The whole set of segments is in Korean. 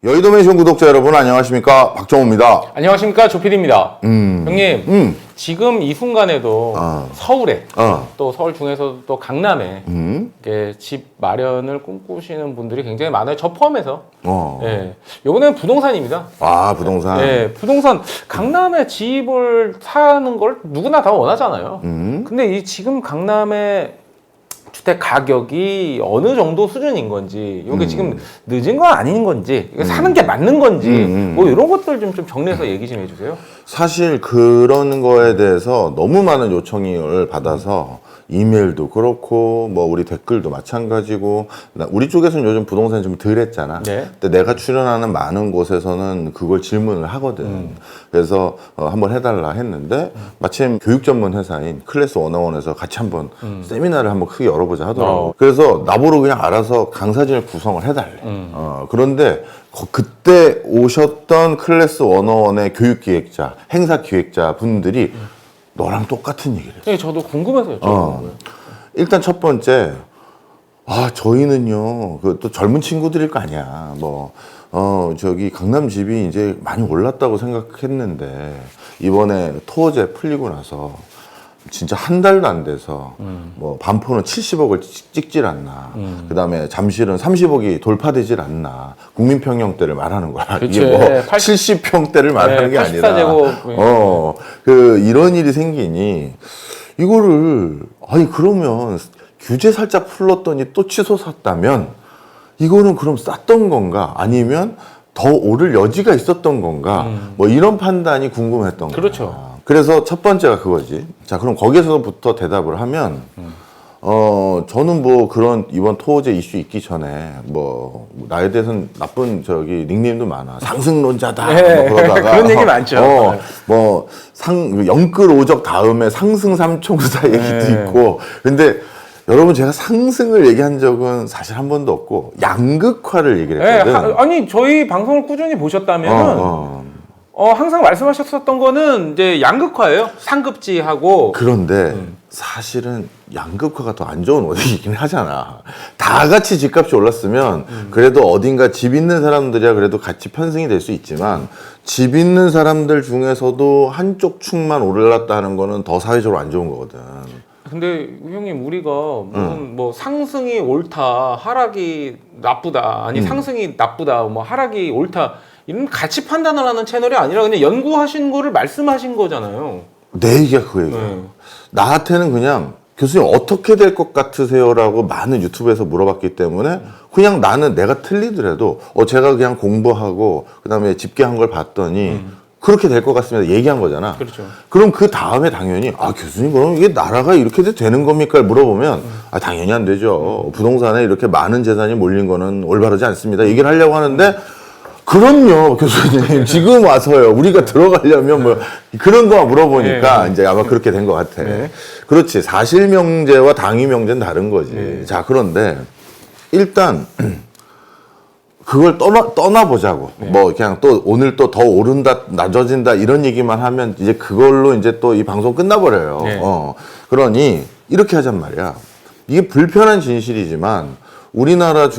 여의도 맨션 구독자 여러분 안녕하십니까, 박정우입니다. 안녕하십니까, 조필입니다. 형님, 지금 이 순간에도 서울에 또 서울 중에서도 또 강남에 이렇게 집 마련을 꿈꾸시는 분들이 굉장히 많아요. 저 포함해서. 예, 요거는 부동산입니다. 아, 부동산. 예, 부동산. 강남에 집을 사는 걸 누구나 다 원하잖아요. 근데 이 지금 강남에 주택 가격이 어느 정도 수준인 건지, 이게 지금 늦은 건 아닌 건지, 이거 사는 게 맞는 건지, 뭐 이런 것들 좀 정리해서 얘기 좀 해주세요. 사실 그런 거에 대해서 너무 많은 요청을 받아서 이메일도 그렇고 뭐 우리 댓글도 마찬가지고, 우리 쪽에서는 요즘 부동산이 좀 덜 했잖아. 네. 근데 내가 출연하는 많은 곳에서는 그걸 질문을 하거든. 그래서 한번 해달라 했는데 마침 교육 전문 회사인 클래스 101에서 같이 한번 세미나를 한번 크게 열어보자 하더라고. 그래서 나보러 그냥 알아서 강사진을 구성을 해달래. 그런데 그때 오셨던 클래스 101의 교육기획자, 행사기획자 분들이 너랑 똑같은 얘기를 했어. 네, 저도 궁금해서 여쭤보는 거예요. 일단 첫 번째, 저희는요, 또 젊은 친구들일 거 아니야. 저기 강남 집이 이제 많이 올랐다고 생각했는데, 이번에 토어제 풀리고 나서 진짜 한 달도 안 돼서, 반포는 70억을 찍질 않나. 그 다음에 잠실은 30억이 돌파되질 않나. 국민평형대를 말하는 거야. 그치. 이게 70평대를 말하는 게 아니라. 84제곱. 이런 일이 생기니, 이거를, 그러면 규제 살짝 풀렀더니 또 치솟았다면, 이거는 그럼 쌌던 건가? 아니면 더 오를 여지가 있었던 건가? 이런 판단이 궁금했던 거야. 그렇죠. 그래서 첫 번째가 그거지. 자, 그럼 거기에서부터 대답을 하면, 저는 그런 이번 토호제 이슈 있기 전에, 나에 대해서는 나쁜 닉네임도 많아. 상승론자다. 네. 그러다가. 그런 얘기 많죠. 영끌 오적 다음에 상승 삼총사 얘기도 있고. 근데 여러분, 제가 상승을 얘기한 적은 사실 한 번도 없고, 양극화를 얘기를 했거든. 아니, 저희 방송을 꾸준히 보셨다면, 항상 말씀하셨었던 거는 이제 양극화예요. 상급지하고. 그런데 사실은 양극화가 더 안 좋은 원인이긴 하잖아. 다 같이 집값이 올랐으면 그래도 어딘가 집 있는 사람들이야 그래도 같이 편승이 될 수 있지만, 집 있는 사람들 중에서도 한쪽 축만 올랐다 하는 거는 더 사회적으로 안 좋은 거거든. 근데 형님, 우리가 무슨 상승이 옳다, 하락이 나쁘다, 아니 상승이 나쁘다, 하락이 옳다, 이런 같이 판단을 하는 채널이 아니라 그냥 연구하신 거를 말씀하신 거잖아요. 내 얘기가 그 얘기야. 나한테는 그냥 교수님 어떻게 될 것 같으세요? 라고 많은 유튜브에서 물어봤기 때문에 그냥 나는 내가 틀리더라도 제가 그냥 공부하고 그 다음에 집계한 걸 봤더니 그렇게 될 것 같습니다. 얘기한 거잖아. 그렇죠. 그럼 그 다음에 당연히 교수님 그럼 이게 나라가 이렇게 되는 겁니까? 물어보면 당연히 안 되죠. 부동산에 이렇게 많은 재산이 몰린 거는 올바르지 않습니다. 얘기를 하려고 하는데 그럼요, 교수님. 지금 와서요. 우리가 들어가려면 그런 거 물어보니까 이제 아마 그렇게 된 것 같아. 그렇지. 사실명제와 당위명제는 다른 거지. 자, 그런데 일단 그걸 떠나보자고. 그냥 또 오늘 또 더 오른다, 낮아진다 이런 얘기만 하면 이제 그걸로 이제 또 이 방송 끝나버려요. 그러니 이렇게 하잔 말이야. 이게 불편한 진실이지만 우리나라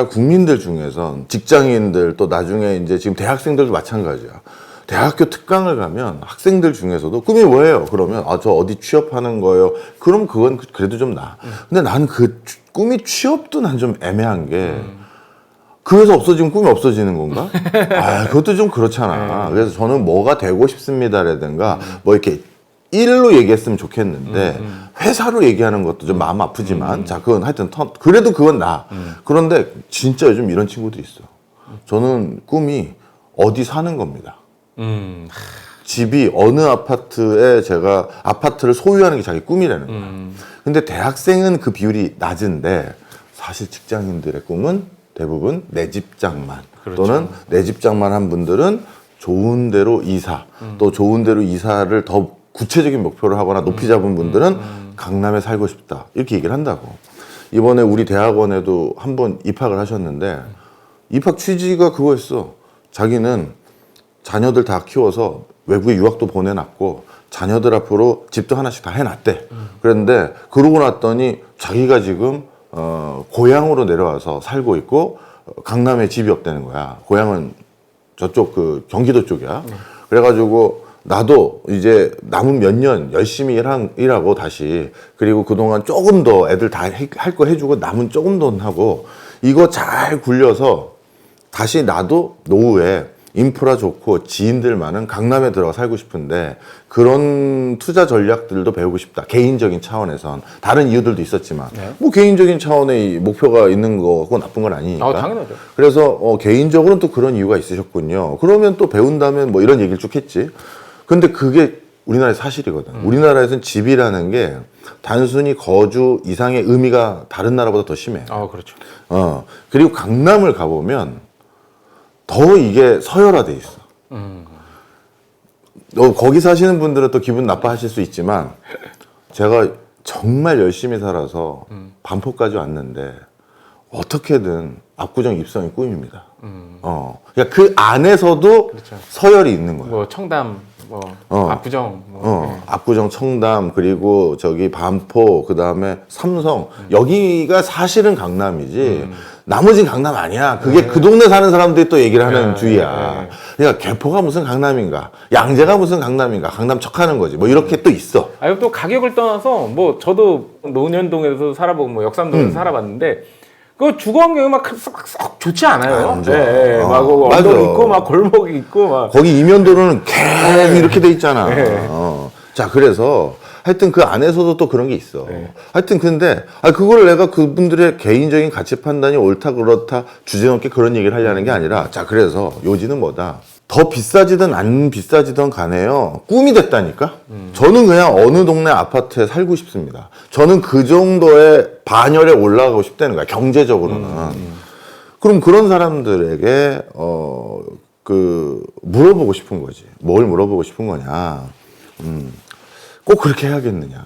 국민들 중에선 직장인들 또 나중에 이제 지금 대학생들도 마찬가지야. 대학교 특강을 가면 학생들 중에서도 꿈이 뭐예요? 그러면 저 어디 취업하는 거예요. 그럼 그건 그래도 좀 나아. 근데 난 그 꿈이 취업도 난 좀 애매한 게 그 회사 없어지면 꿈이 없어지는 건가? 그것도 좀 그렇잖아. 그래서 저는 뭐가 되고 싶습니다라든가 이렇게 일로 얘기했으면 좋겠는데 회사로 얘기하는 것도 좀 마음 아프지만 자, 그건 하여튼 그래도 그건 나. 그런데 진짜 요즘 이런 친구도 있어. 저는 꿈이 어디 사는 겁니다. 집이 어느 아파트에 제가 아파트를 소유하는 게 자기 꿈이라는 거야. 근데 대학생은 그 비율이 낮은데 사실 직장인들의 꿈은 대부분 내 집장만. 그렇죠. 또는 내 집장만 한 분들은 좋은 데로 이사, 또 좋은 데로 이사를 더 구체적인 목표를 하거나 높이 잡은 분들은 강남에 살고 싶다. 이렇게 얘기를 한다고. 이번에 우리 대학원에도 한번 입학을 하셨는데 입학 취지가 그거였어. 자기는 자녀들 다 키워서 외국에 유학도 보내놨고 자녀들 앞으로 집도 하나씩 다 해놨대. 그런데 그러고 났더니 자기가 지금 고향으로 내려와서 살고 있고 강남에 집이 없다는 거야. 고향은 저쪽 그 경기도 쪽이야. 그래가지고 나도 이제 남은 몇 년 열심히 일하고 다시 그리고 그동안 조금 더 애들 다 할 거 해주고 남은 조금 더 하고 이거 잘 굴려서 다시 나도 노후에 인프라 좋고 지인들 많은 강남에 들어가 살고 싶은데 그런 투자 전략들도 배우고 싶다. 개인적인 차원에선 다른 이유들도 있었지만 뭐 개인적인 차원의 목표가 있는 거고 나쁜 건 아니니까. 당연하죠. 그래서 개인적으로는 또 그런 이유가 있으셨군요. 그러면 또 배운다면 뭐 이런 얘기를 쭉 했지. 근데 그게 우리나라의 사실이거든. 우리나라에서는 집이라는 게 단순히 거주 이상의 의미가 다른 나라보다 더 심해. 그렇죠. 그리고 강남을 가보면 더 이게 서열화돼 있어. 거기 사시는 분들은 또 기분 나빠하실 수 있지만 제가 정말 열심히 살아서 반포까지 왔는데 어떻게든 압구정 입성이 꿈입니다. 그러니까 그 안에서도 그렇죠. 서열이 있는 거예요. 뭐 청담, 뭐 압구정, 압구정, 청담, 그리고 저기 반포, 그 다음에 삼성. 여기가 사실은 강남이지. 나머지는 강남 아니야. 그게 그 동네 사는 사람들이 또 얘기를 하는 주의야. 그러니까 개포가 무슨 강남인가, 양재가 무슨 강남인가, 강남 척하는 거지. 뭐 이렇게 또 있어. 아니 또 가격을 떠나서 뭐 저도 논현동에서 살아보고 뭐 역삼동에서 살아봤는데 그 주거 환경이 막 썩 좋지 않아요. 안 좋아. 막 맞아. 언덕 있고 막 골목이 있고 막. 거기 이면도로는 계속 이렇게 돼 있잖아. 네. 자, 그래서 하여튼 그 안에서도 또 그런 게 있어. 하여튼 근데 그걸 내가 그분들의 개인적인 가치 판단이 옳다 그렇다 주제넘게 그런 얘기를 하려는 게 아니라 자, 그래서 요지는 뭐다. 더 비싸지든 안 비싸지든 간에요. 꿈이 됐다니까? 저는 그냥 어느 동네 아파트에 살고 싶습니다. 저는 그 정도의 반열에 올라가고 싶다는 거야. 경제적으로는. 그럼 그런 사람들에게 물어보고 싶은 거지. 뭘 물어보고 싶은 거냐. 꼭 그렇게 해야겠느냐.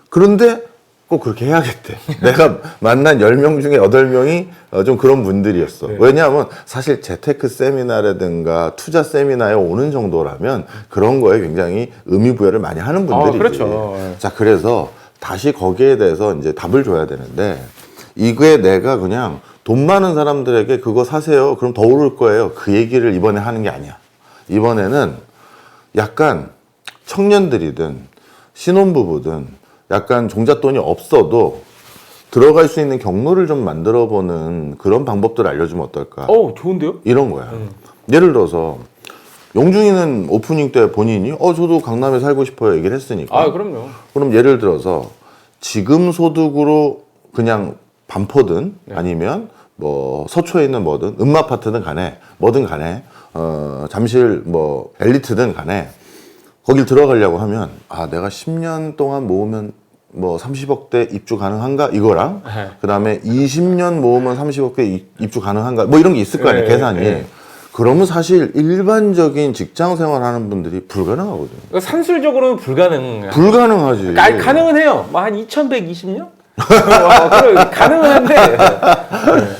그런데 꼭 그렇게 해야겠대. 내가 만난 10명 중에 8명이 좀 그런 분들이었어. 왜냐하면 사실 재테크 세미나라든가 투자 세미나에 오는 정도라면 그런 거에 굉장히 의미부여를 많이 하는 분들이지. 그렇죠. 자, 그래서 다시 거기에 대해서 이제 답을 줘야 되는데 이게 내가 그냥 돈 많은 사람들에게 그거 사세요. 그럼 더 오를 거예요. 그 얘기를 이번에 하는 게 아니야. 이번에는 약간 청년들이든 신혼부부든 약간 종잣돈이 없어도 들어갈 수 있는 경로를 좀 만들어보는 그런 방법들을 알려주면 어떨까? 좋은데요? 이런 거야. 예를 들어서 용중이는 오프닝 때 본인이 저도 강남에 살고 싶어요 얘기를 했으니까. 그럼요. 그럼 예를 들어서 지금 소득으로 그냥 반포든 아니면 뭐 서초에 있는 뭐든 음마아파트든 간에 뭐든 간에 잠실 뭐 엘리트든 간에 거길 들어가려고 하면 내가 10년 동안 모으면 뭐 30억대 입주 가능한가 이거랑 그 다음에 20년 모으면 30억대 입주 가능한가 뭐 이런 게 있을 거 아니에요. 계산이. 그러면 사실 일반적인 직장 생활하는 분들이 불가능하거든요. 산술적으로는 불가능하지. 가능은 해요. 뭐 한 2120년? 가능은 한데.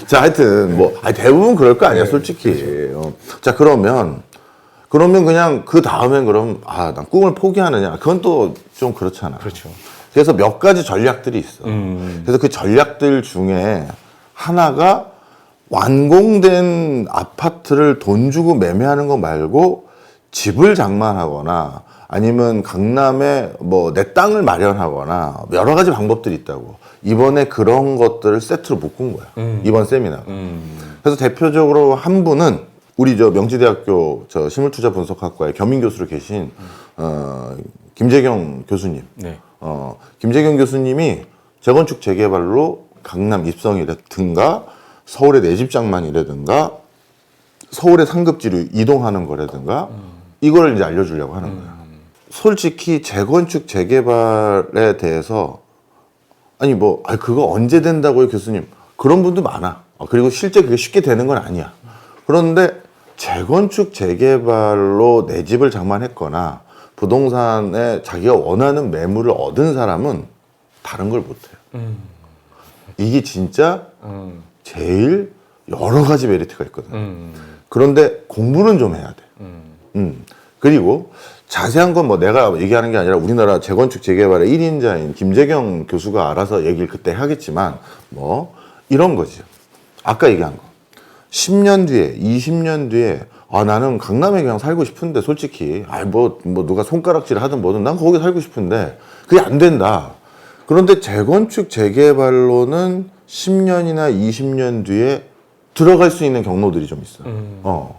자, 하여튼 뭐 대부분 그럴 거 아니야, 솔직히. 자, 그러면 그냥 그 다음엔 그럼 난 꿈을 포기하느냐? 그건 또 좀 그렇잖아. 그렇죠. 그래서 몇 가지 전략들이 있어. 그래서 그 전략들 중에 하나가 완공된 아파트를 돈 주고 매매하는 거 말고 집을 장만하거나 아니면 강남에 뭐 내 땅을 마련하거나 여러 가지 방법들이 있다고. 이번에 그런 것들을 세트로 묶은 거야. 이번 세미나가. 그래서 대표적으로 한 분은 우리 명지대학교 실물투자 분석학과의 겸임 교수로 계신 김재경 교수님. 김재경 교수님이 재건축 재개발로 강남 입성이라든가 서울의 내 집 장만이라든가 서울의 상급지로 이동하는 거라든가 이걸 이제 알려주려고 하는 거야. 솔직히 재건축 재개발에 대해서 그거 언제 된다고요, 교수님? 그런 분도 많아. 그리고 실제 그게 쉽게 되는 건 아니야. 그런데 재건축 재개발로 내 집을 장만했거나 부동산에 자기가 원하는 매물을 얻은 사람은 다른 걸 못해요. 이게 진짜 제일 여러 가지 메리트가 있거든. 그런데 공부는 좀 해야 돼. 그리고 자세한 건 뭐 내가 얘기하는 게 아니라 우리나라 재건축 재개발의 1인자인 김재경 교수가 알아서 얘기를 그때 하겠지만 뭐 이런 거지. 아까 얘기한 거. 10년 뒤에, 20년 뒤에, 아, 나는 강남에 그냥 살고 싶은데, 솔직히. 뭐, 누가 손가락질 하든 뭐든 난 거기 살고 싶은데, 그게 안 된다. 그런데 재건축, 재개발로는 10년이나 20년 뒤에 들어갈 수 있는 경로들이 좀 있어.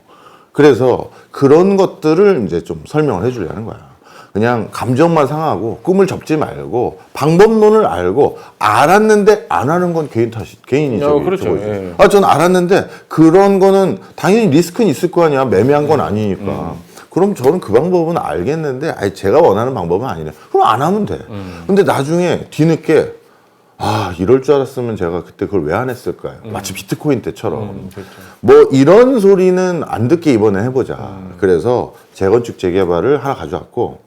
그래서 그런 것들을 이제 좀 설명을 해주려는 거야. 그냥 감정만 상하고 꿈을 접지 말고 방법론을 알고 알았는데 안 하는 건 개인이 그렇죠. 예. 전 알았는데 그런 거는 당연히 리스크는 있을 거 아니야. 매매한 건 아니니까. 그럼 저는 그 방법은 알겠는데 제가 원하는 방법은 아니래. 그럼 안 하면 돼. 근데 나중에 뒤늦게 이럴 줄 알았으면 제가 그때 그걸 왜 안 했을까요? 마치 비트코인 때처럼. 그렇죠. 뭐 이런 소리는 안 듣게 이번에 해보자. 그래서 재건축 재개발을 하나 가져왔고,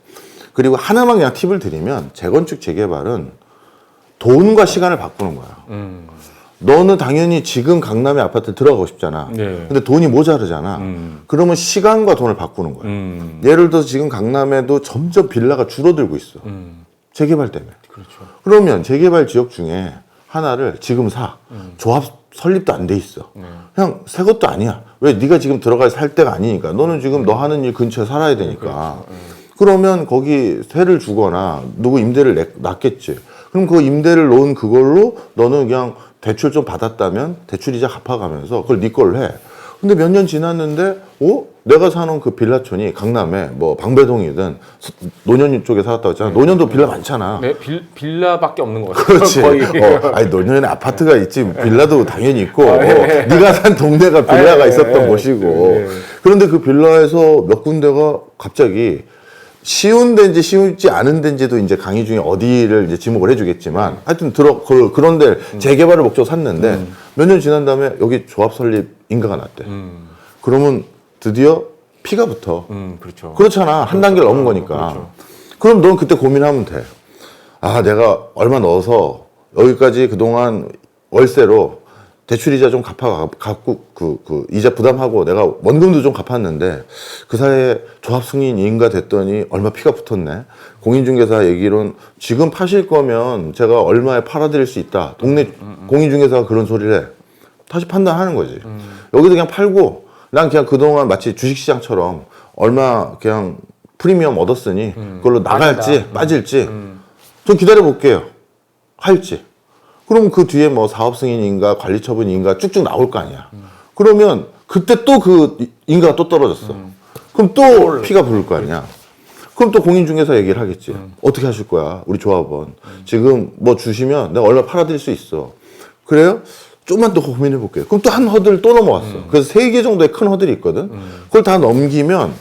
그리고 하나만 그냥 팁을 드리면 재건축 재개발은 돈과 시간을 바꾸는 거야. 너는 당연히 지금 강남에 아파트 들어가고 싶잖아. 네. 근데 돈이 모자르잖아. 그러면 시간과 돈을 바꾸는 거야. 예를 들어서 지금 강남에도 점점 빌라가 줄어들고 있어. 재개발 때문에. 그렇죠. 그러면 재개발 지역 중에 하나를 지금 사. 조합 설립도 안 돼 있어. 그냥 새 것도 아니야. 왜? 네가 지금 살 때가 아니니까. 너는 지금 너 하는 일 근처에 살아야 되니까. 그러면 거기 세를 주거나 누구 임대를 놨겠지. 그럼 그 임대를 놓은 그걸로 너는 그냥 대출 좀 받았다면 대출이자 갚아가면서 그걸 네 걸로 해. 근데 몇 년 지났는데 내가 사는 그 빌라촌이 강남에 뭐 방배동이든 노년 쪽에 살았다고 했잖아. 노년도 빌라 많잖아. 네, 빌라밖에 없는 것 같아요. 그렇지. 거의. 노년에 아파트가 있지, 빌라도 당연히 있고, 네가 산 동네가 빌라가 있었던 곳이고. 그런데 그 빌라에서 몇 군데가 갑자기 쉬운 데인지 쉬우지 않은 데인지도 이제 강의 중에 어디를 이제 지목을 해주겠지만, 하여튼 그런 데 재개발을 목적으로 샀는데, 몇 년 지난 다음에 여기 조합 설립 인가가 났대. 그러면 드디어 피가 붙어. 그렇죠. 그렇잖아. 한 단계를 넘은 거니까. 그렇죠. 그럼 넌 그때 고민하면 돼. 내가 얼마 넣어서 여기까지 그동안 월세로 대출이자 좀 갚고 그 이자 부담하고 내가 원금도 좀 갚았는데 그 사이에 조합 승인 인가 됐더니 얼마 피가 붙었네. 공인중개사 얘기로는 지금 파실 거면 제가 얼마에 팔아드릴 수 있다. 동네 공인중개사가 그런 소리를 해. 다시 판단하는 거지. 여기서 그냥 팔고 난 그냥 그동안 마치 주식시장처럼 얼마 그냥 프리미엄 얻었으니 그걸로 나갈지 빠질지 좀 기다려볼게요. 할지. 그럼 그 뒤에 뭐 사업 승인인가 관리 처분인가 쭉쭉 나올 거 아니야. 그러면 그때 또 그 인가가 또 떨어졌어. 그럼 또 피가 부를 거 아니야. 그럼 또 공인중개사 얘기를 하겠지. 어떻게 하실 거야? 우리 조합원. 지금 뭐 주시면 내가 얼마 팔아드릴 수 있어. 그래요? 좀만 더 고민해 볼게요. 그럼 또 한 허들을 또 넘어왔어. 그래서 3개 정도의 큰 허들이 있거든. 그걸 다 넘기면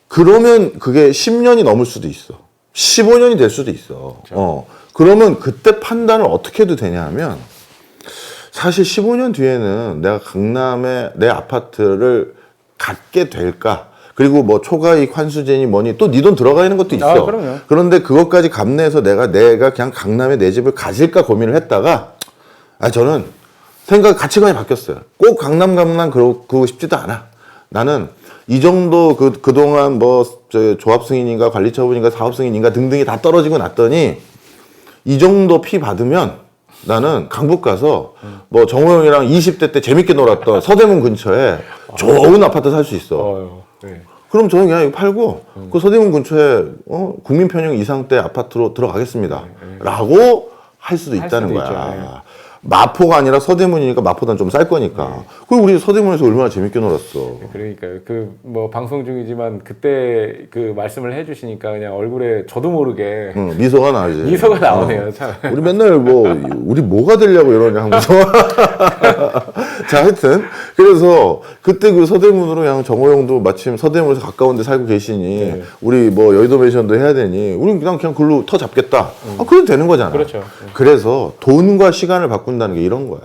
그러면 그게 10년이 넘을 수도 있어. 15년이 될 수도 있어. 그러면 그때 판단을 어떻게 해도 되냐 하면 사실 15년 뒤에는 내가 강남에 내 아파트를 갖게 될까? 그리고 뭐 초과이익 환수제니 뭐니 또 네 돈 들어가 있는 것도 있어. 그럼요. 그런데 그것까지 감내해서 내가 그냥 강남에 내 집을 가질까 고민을 했다가 저는 가치관이 바뀌었어요. 꼭 강남 그러고 싶지도 않아. 나는 이 정도 그동안 뭐 조합 승인인가 관리 처분인가 사업 승인인가 등등이 다 떨어지고 났더니 이 정도 피 받으면 나는 강북 가서 뭐 정호영이랑 20대 때 재밌게 놀았던 서대문 근처에 좋은 아파트 살 수 있어. 네. 그럼 저는 그냥 이거 팔고 그 서대문 근처에 국민 편형 이상대 아파트로 들어가겠습니다. 라고 할 수도 있다는 거야. 있죠. 마포가 아니라 서대문이니까 마포보다는 좀 쌀 거니까. 그리고 우리 서대문에서 얼마나 재밌게 놀았어. 그러니까요. 뭐 방송 중이지만 그때 그 말씀을 해주시니까 그냥 얼굴에 저도 모르게 미소가 나지. 미소가 나오네요. 참. 우리 맨날 우리 뭐가 되려고 이러냐 하면서. 자, 하여튼. 그래서 그때 그 서대문으로 그냥 정호영도 마침 서대문에서 가까운 데 살고 계시니 우리 뭐 여의도 매션도 해야 되니 우리 그냥 글로 터 잡겠다. 그래도 되는 거잖아. 그렇죠. 그래서 돈과 시간을 바꾼다는 게 이런 거야.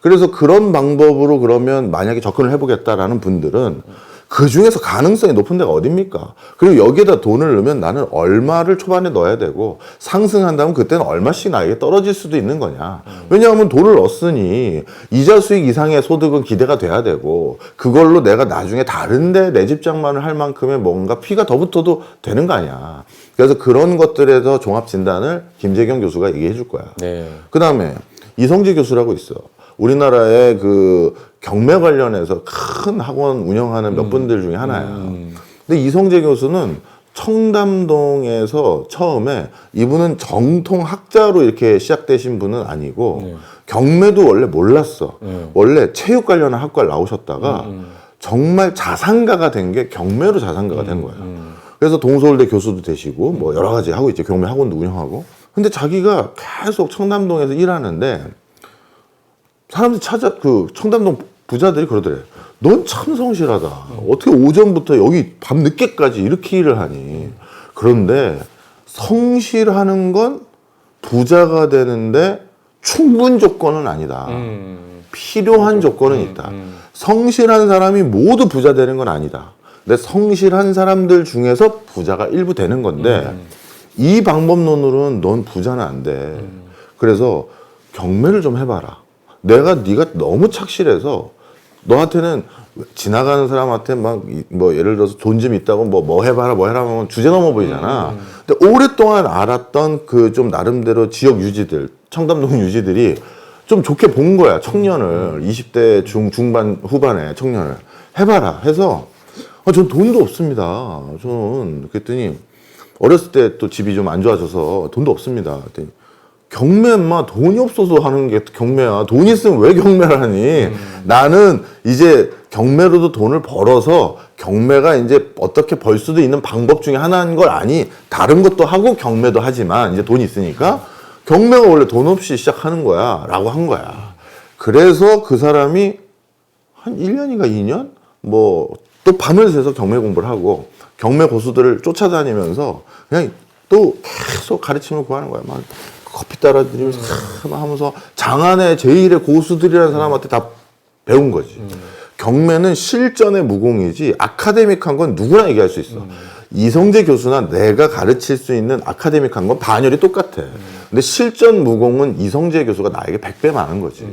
그래서 그런 방법으로 그러면 만약에 접근을 해보겠다라는 분들은 그 중에서 가능성이 높은 데가 어딥니까? 그리고 여기에다 돈을 넣으면 나는 얼마를 초반에 넣어야 되고 상승한다면 그때는 얼마씩 나에게 떨어질 수도 있는 거냐. 왜냐하면 돈을 넣었으니 이자 수익 이상의 소득은 기대가 돼야 되고 그걸로 내가 나중에 다른데 내 집 장만을 할 만큼의 뭔가 피가 더 붙어도 되는 거 아니야. 그래서 그런 것들에서 종합 진단을 김재경 교수가 얘기해 줄 거야. 네. 그 다음에 이성재 교수라고 있어. 우리나라의 그 경매 관련해서 큰 학원 운영하는 몇 분들 중에 하나야. 근데 이성재 교수는 청담동에서 처음에 이분은 정통 학자로 이렇게 시작되신 분은 아니고 경매도 원래 몰랐어. 원래 체육 관련한 학과를 나오셨다가 정말 자산가가 된 게 경매로 자산가가 된 거야. 그래서 동서울대 교수도 되시고 뭐 여러 가지 하고 있지. 경매 학원도 운영하고. 근데 자기가 계속 청담동에서 일하는데 사람들이 그 청담동 부자들이 그러더래. 넌 참 성실하다. 어떻게 오전부터 여기 밤 늦게까지 이렇게 일을 하니. 그런데 성실하는 건 부자가 되는데 충분 조건은 아니다. 필요한 조건은 있다. 성실한 사람이 모두 부자 되는 건 아니다. 근데 성실한 사람들 중에서 부자가 일부 되는 건데 이 방법론으로는 넌 부자는 안 돼. 그래서 경매를 좀 해봐라. 네가 너무 착실해서 너한테는 지나가는 사람한테 막 뭐 예를 들어서 돈 좀 있다고 뭐 해봐라 뭐 해라 하면 주제 넘어 보이잖아. 근데 오랫동안 알았던 그 좀 나름대로 지역 유지들, 청담동 유지들이 좀 좋게 본 거야. 청년을 20대 중반 후반에 청년을 해봐라 해서 전 돈도 없습니다. 저는 그랬더니 어렸을 때 또 집이 좀 안 좋아져서 돈도 없습니다. 그랬더니 경매 인마 돈이 없어서 하는 게 경매야. 돈 있으면 왜 경매를 하니? 나는 이제 경매로도 돈을 벌어서 경매가 이제 어떻게 벌 수도 있는 방법 중에 하나인 걸 아니. 다른 것도 하고 경매도 하지만 이제 돈이 있으니까 경매가 원래 돈 없이 시작하는 거야. 라고 한 거야. 그래서 그 사람이 한 1년인가 2년? 뭐 또 밤을 새서 경매 공부를 하고 경매 고수들을 쫓아다니면서 그냥 또 계속 가르침을 구하는 거야. 막 커피 따라 드리면서 막 하면서 장안의 제1의 고수들이라는 사람한테 다 배운 거지. 경매는 실전의 무공이지 아카데믹한 건 누구나 얘기할 수 있어. 이성재 교수나 내가 가르칠 수 있는 아카데믹한 건 반열이 똑같아. 근데 실전 무공은 이성재 교수가 나에게 100배 많은 거지.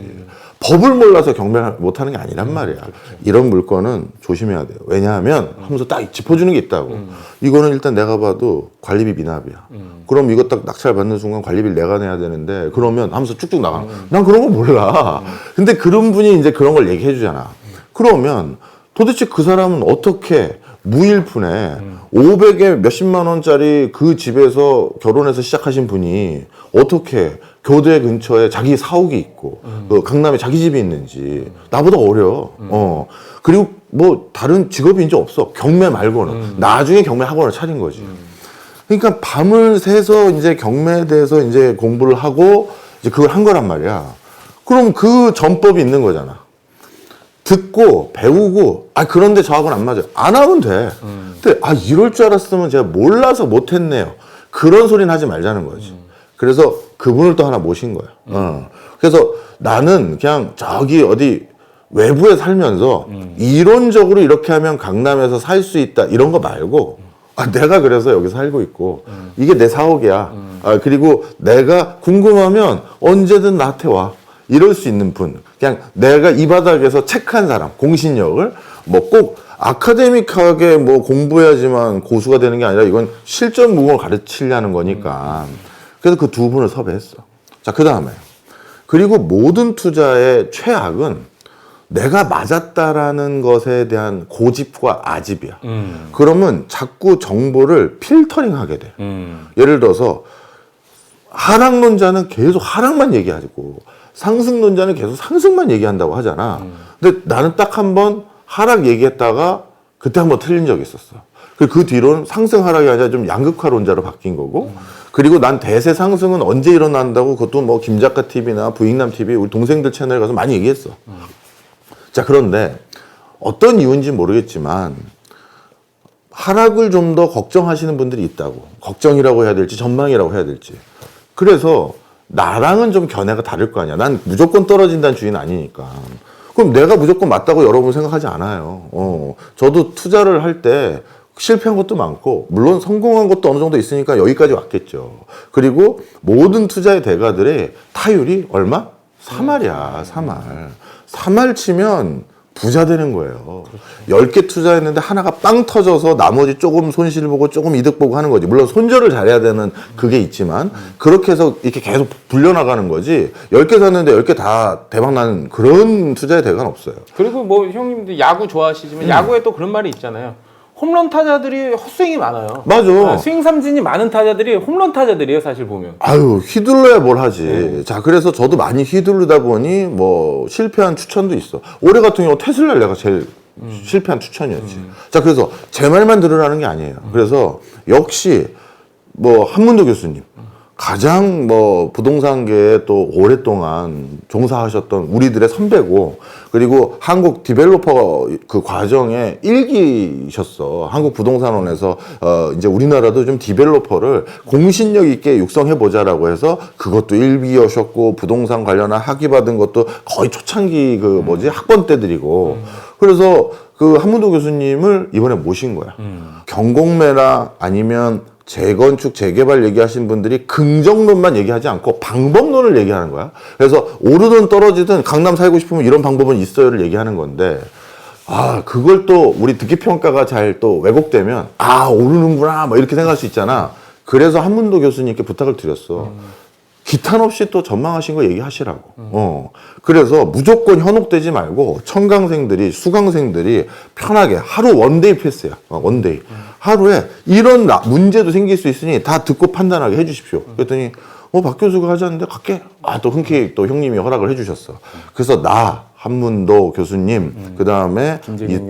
법을 몰라서 경매를 못하는 게 아니란 말이야. 이런 물건은 조심해야 돼요. 왜냐하면 하면서 딱 짚어주는 게 있다고. 이거는 일단 내가 봐도 관리비 미납이야. 그럼 이거 딱 낙찰 받는 순간 관리비를 내가 내야 되는데 그러면 하면서 쭉쭉 나가. 난 그런 거 몰라. 근데 그런 분이 이제 그런 걸 얘기해 주잖아. 그러면 도대체 그 사람은 어떻게 무일푼에 500에 몇십만 원짜리 그 집에서 결혼해서 시작하신 분이 어떻게 교대 근처에 자기 사옥이 있고 그 강남에 자기 집이 있는지 나보다 어려. 그리고 뭐 다른 직업이 이제 없어. 경매 말고는. 나중에 경매 학원을 차린 거지. 그러니까 밤을 새서 이제 경매에 대해서 이제 공부를 하고 이제 그걸 한 거란 말이야. 그럼 그 전법이 있는 거잖아. 듣고 배우고 그런데 저하고는 안 맞아요. 안 하면 돼. 근데 이럴 줄 알았으면 제가 몰라서 못했네요. 그런 소리는 하지 말자는 거지. 그래서 그분을 또 하나 모신 거야. 그래서 나는 그냥 저기 어디 외부에 살면서 이론적으로 이렇게 하면 강남에서 살 수 있다 이런 거 말고 내가 그래서 여기 살고 있고 이게 내 사옥이야. 그리고 내가 궁금하면 언제든 나한테 와. 이럴 수 있는 분. 그냥 내가 이 바닥에서 체크한 사람, 공신력을 뭐 꼭 아카데믹하게 뭐 공부해야지만 고수가 되는 게 아니라 이건 실전 무공을 가르치려는 거니까. 그래서 그 두 분을 섭외했어. 자, 그 다음에. 그리고 모든 투자의 최악은 내가 맞았다라는 것에 대한 고집과 아집이야. 그러면 자꾸 정보를 필터링 하게 돼. 예를 들어서 하락론자는 계속 하락만 얘기하고 상승론자는 계속 상승만 얘기한다고 하잖아. 근데 나는 딱 한 번 하락 얘기했다가 그때 한 번 틀린 적이 있었어. 그 뒤로는 상승 하락이 아니라 좀 양극화론자로 바뀐 거고 그리고 난 대세 상승은 언제 일어난다고 그것도 뭐 김작가 TV나 부익남 TV 우리 동생들 채널에 가서 많이 얘기했어. 자, 그런데 어떤 이유인지 모르겠지만 하락을 좀 더 걱정하시는 분들이 있다고. 걱정이라고 해야 될지 전망이라고 해야 될지. 그래서 나랑은 좀 견해가 다를 거 아니야. 난 무조건 떨어진다는 주의는 아니니까. 그럼 내가 무조건 맞다고 여러분 생각하지 않아요. 저도 투자를 할 때 실패한 것도 많고 물론 성공한 것도 어느 정도 있으니까 여기까지 왔겠죠. 그리고 모든 투자의 대가들의 타율이 얼마? 3할이야. 3할. 3할 치면 부자 되는 거예요. 10개 투자했는데 하나가 빵 터져서 나머지 조금 손실 보고 조금 이득 보고 하는 거지. 물론 손절을 잘해야 되는 그게 있지만 그렇게 해서 이렇게 계속 불려나가는 거지. 10개 샀는데 10개 다 대박 나는 그런 투자의 대가는 없어요. 그리고 뭐 형님도 야구 좋아하시지만 야구에 또 그런 말이 있잖아요. 홈런 타자들이 헛스윙이 많아요. 맞아. 스윙 삼진이 많은 타자들이 홈런 타자들이에요, 사실 보면. 아유, 휘둘러야 뭘 하지. 자, 그래서 저도 많이 휘두르다 보니 뭐 실패한 추천도 있어. 올해 같은 경우 테슬라를 내가 제일 실패한 추천이었지. 자, 그래서 제 말만 들으라는 게 아니에요. 그래서 역시 뭐 한문도 교수님. 가장 뭐 부동산계에 또 오랫동안 종사하셨던 우리들의 선배고, 그리고 한국 디벨로퍼 그 과정에 일기셨어. 한국 부동산원에서 이제 우리나라도 좀 디벨로퍼를 공신력 있게 육성해 보자라고 해서 그것도 일기여셨고, 부동산 관련한 학위 받은 것도 거의 초창기 그 뭐지 학번 때들이고. 그래서 그 한문도 교수님을 이번에 모신 거야. 경공매나 아니면 재건축, 재개발 얘기하신 분들이 긍정론만 얘기하지 않고 방법론을 얘기하는 거야. 그래서 오르든 떨어지든 강남 살고 싶으면 이런 방법은 있어요를 얘기하는 건데, 아, 그걸 또 우리 듣기평가가 잘 또 왜곡되면, 아, 오르는구나, 뭐 이렇게 생각할 수 있잖아. 그래서 한문도 교수님께 부탁을 드렸어. 기탄 없이 또 전망하신 거 얘기하시라고. 그래서 무조건 현혹되지 말고 청강생들이, 수강생들이 편하게 하루 원데이 패스야. 원데이. 하루에 이런 문제도 생길 수 있으니 다 듣고 판단하게 해주십시오. 그랬더니 박 교수가 하자는데 갈게. 아, 또 흔쾌히 또 형님이 허락을 해주셨어. 그래서 나 한문도 교수님, 그 다음에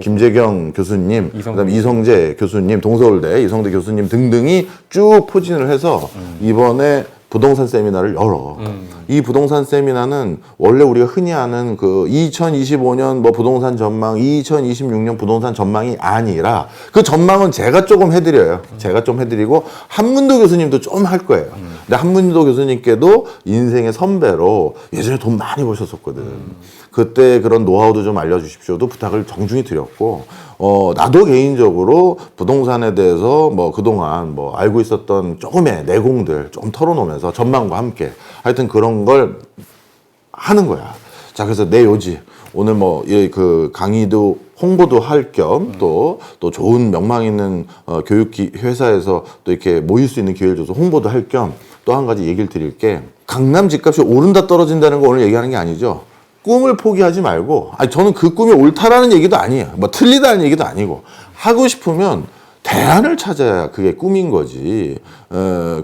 김재경 교수님, 그 다음에 이성재 교수님, 동서울대 이성대 교수님 등등이 쭉 포진을 해서 이번에 부동산 세미나를 열어. 이 부동산 세미나는 원래 우리가 흔히 아는 그 2025년 뭐 부동산 전망, 2026년 부동산 전망이 아니라 그 전망은 제가 조금 해드려요. 제가 좀 해드리고 한문도 교수님도 좀 할 거예요. 근데 한문도 교수님께도 인생의 선배로 예전에 돈 많이 버셨었거든. 그때 그런 노하우도 좀 알려주십시오도 부탁을 정중히 드렸고, 나도 개인적으로 부동산에 대해서 뭐 그동안 뭐 알고 있었던 조금의 내공들 좀 털어놓으면서 전망과 함께 하여튼 그런 걸 하는 거야. 자, 그래서 내 요지 오늘 뭐 그 강의도 홍보도 할 겸 또 좋은 명망 있는 교육 회사에서 또 이렇게 모일 수 있는 기회를 줘서 홍보도 할 겸 또 한 가지 얘기를 드릴 게, 강남 집값이 오른다 떨어진다는 거 오늘 얘기하는 게 아니죠. 꿈을 포기하지 말고, 아니 저는 그 꿈이 옳다라는 얘기도 아니에요. 뭐 틀리다는 얘기도 아니고, 하고 싶으면 대안을 찾아야 그게 꿈인 거지.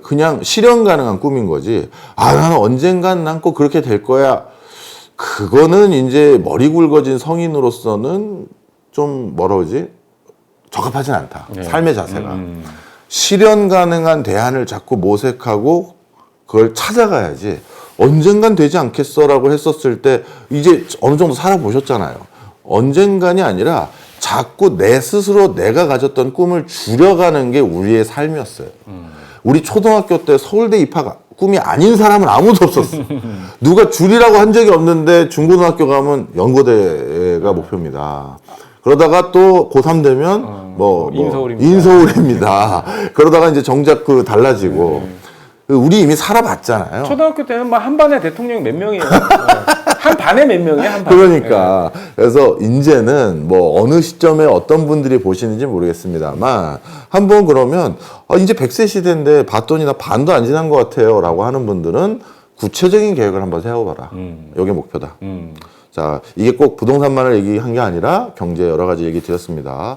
그냥 실현 가능한 꿈인 거지. 아, 나는 언젠간 난 꼭 그렇게 될 거야. 그거는 이제 머리 굵어진 성인으로서는 좀 뭐라 그러지? 적합하진 않다. 네. 삶의 자세가. 실현 가능한 대안을 자꾸 모색하고 그걸 찾아가야지. 언젠간 되지 않겠어라고 했었을 때 이제 어느 정도 살아보셨잖아요. 언젠간이 아니라 자꾸 내 스스로 내가 가졌던 꿈을 줄여가는 게 우리의 삶이었어요. 우리 초등학교 때 서울대 입학 꿈이 아닌 사람은 아무도 없었어. 누가 줄이라고 한 적이 없는데 중고등학교 가면 연고대가 목표입니다. 그러다가 또 고3 되면 인서울입니다. 그러다가 이제 정작 그 달라지고. 우리 이미 살아봤잖아요. 초등학교 때는 뭐 한 반에 대통령이 몇 명이에요? 한 반에 몇 명이에요? 한 반에. 그러니까. 그래서 이제는 뭐 어느 시점에 어떤 분들이 보시는지 모르겠습니다만, 한번 그러면 이제 100세 시대인데 봤더니 나 반도 안 지난 것 같아요 라고 하는 분들은 구체적인 계획을 한번 세워봐라. 이게 목표다. 자, 이게 꼭 부동산만을 얘기한 게 아니라 경제 여러 가지 얘기 드렸습니다.